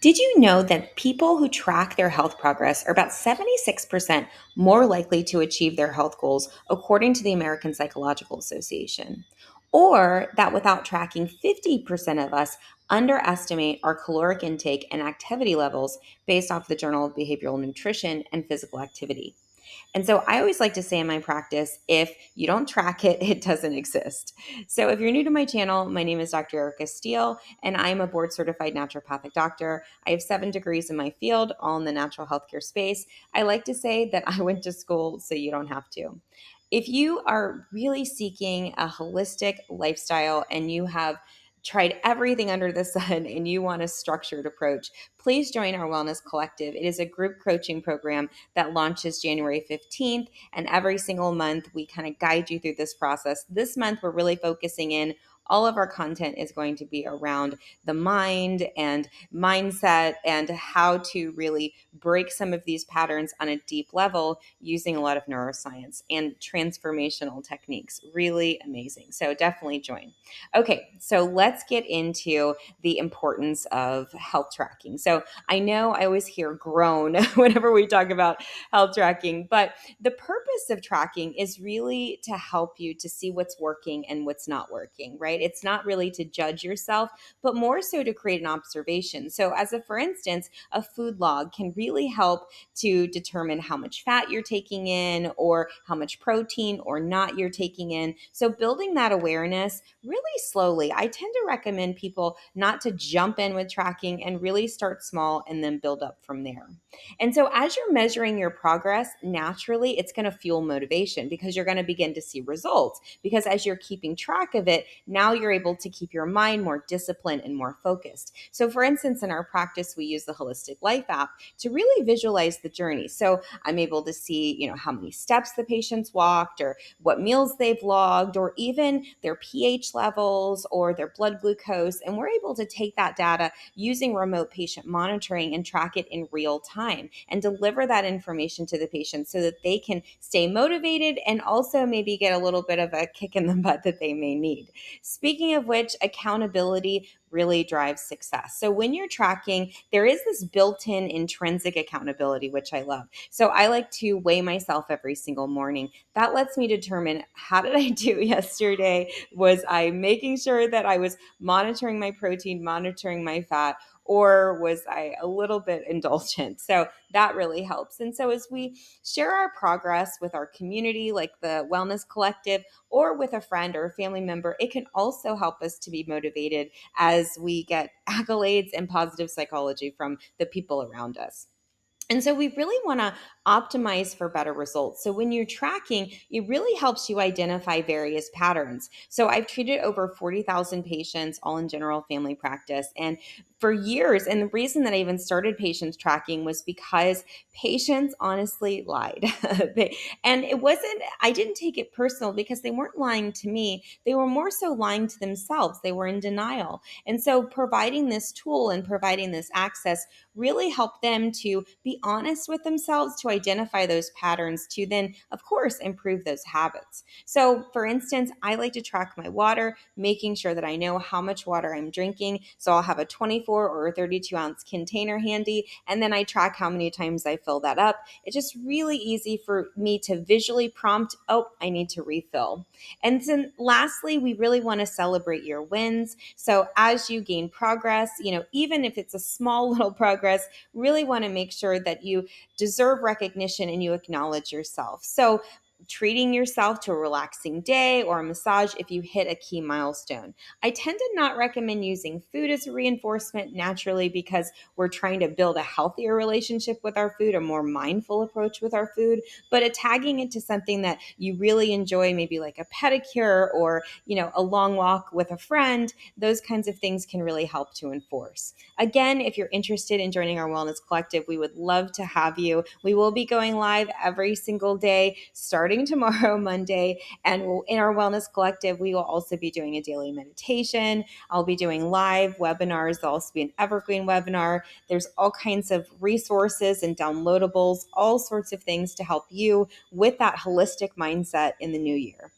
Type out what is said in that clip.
Did you know that people who track their health progress are about 76% more likely to achieve their health goals, according to the American Psychological Association? Or that without tracking, 50% of us underestimate our caloric intake and activity levels based off the Journal of Behavioral Nutrition and Physical Activity. And so I always like to say in my practice, if you don't track it, it doesn't exist. So if you're new to my channel, my name is Dr. Erica Steele, and I'm a board certified naturopathic doctor. I have 7 degrees in my field, all in the natural healthcare space. I like to say that I went to school so you don't have to. If you are really seeking a holistic lifestyle and you have tried everything under the sun and you want a structured approach, please join our Wellness Collective. It is a group coaching program that launches January 15th. And every single month, we kind of guide you through this process. This month, we're really focusing in. All of our content is going to be around the mind and mindset and how to really break some of these patterns on a deep level using a lot of neuroscience and transformational techniques. Really amazing. So definitely join. Okay, so let's get into the importance of health tracking. So I know I always hear groan whenever we talk about health tracking, but the purpose of tracking is really to help you to see what's working and what's not working, right? It's not really to judge yourself, but more so to create an observation. So, for instance, a food log can really help to determine how much fat you're taking in or how much protein or not you're taking in. So, building that awareness really slowly. I tend to recommend people not to jump in with tracking and really start small and then build up from there. And so, as you're measuring your progress, naturally, it's going to fuel motivation because you're going to begin to see results. Because as you're keeping track of it, now you're able to keep your mind more disciplined and more focused. So, for instance, in our practice, we use the Holistic Life app to really visualize the journey. So, I'm able to see, how many steps the patients walked or what meals they've logged or even their pH levels or their blood glucose. And we're able to take that data using remote patient monitoring and track it in real time and deliver that information to the patient so that they can stay motivated and also maybe get a little bit of a kick in the butt that they may need. Speaking of which, accountability really drives success. So when you're tracking, there is this built-in intrinsic accountability, which I love. So I like to weigh myself every single morning. That lets me determine, how did I do yesterday? Was I making sure that I was monitoring my protein, monitoring my fat, or was I a little bit indulgent? So that really helps. And so as we share our progress with our community, like the Wellness Collective, or with a friend or a family member, it can also help us to be motivated as we get accolades and positive psychology from the people around us. And so we really want to optimize for better results. So when you're tracking, it really helps you identify various patterns. So I've treated over 40,000 patients, all in general family practice. And for years, and the reason that I even started patients tracking was because patients honestly lied. And I didn't take it personal because they weren't lying to me. They were more so lying to themselves. They were in denial. And so providing this tool and providing this access really help them to be honest with themselves, to identify those patterns, to then, of course, improve those habits. So, for instance, I like to track my water, making sure that I know how much water I'm drinking. So, I'll have a 24 or a 32-ounce container handy, and then I track how many times I fill that up. It's just really easy for me to visually prompt, oh, I need to refill. And then lastly, we really want to celebrate your wins. So as you gain progress, even if it's a small little progress, really want to make sure that you deserve recognition and you acknowledge yourself. So treating yourself to a relaxing day or a massage if you hit a key milestone. I tend to not recommend using food as a reinforcement naturally because we're trying to build a healthier relationship with our food, a more mindful approach with our food, but tagging it to something that you really enjoy, maybe like a pedicure or, a long walk with a friend, those kinds of things can really help to enforce. Again, if you're interested in joining our Wellness Collective, we would love to have you. We will be going live every single day, starting tomorrow, Monday. And in our Wellness Collective, we will also be doing a daily meditation. I'll be doing live webinars. There'll also be an evergreen webinar. There's all kinds of resources and downloadables, all sorts of things to help you with that holistic mindset in the new year.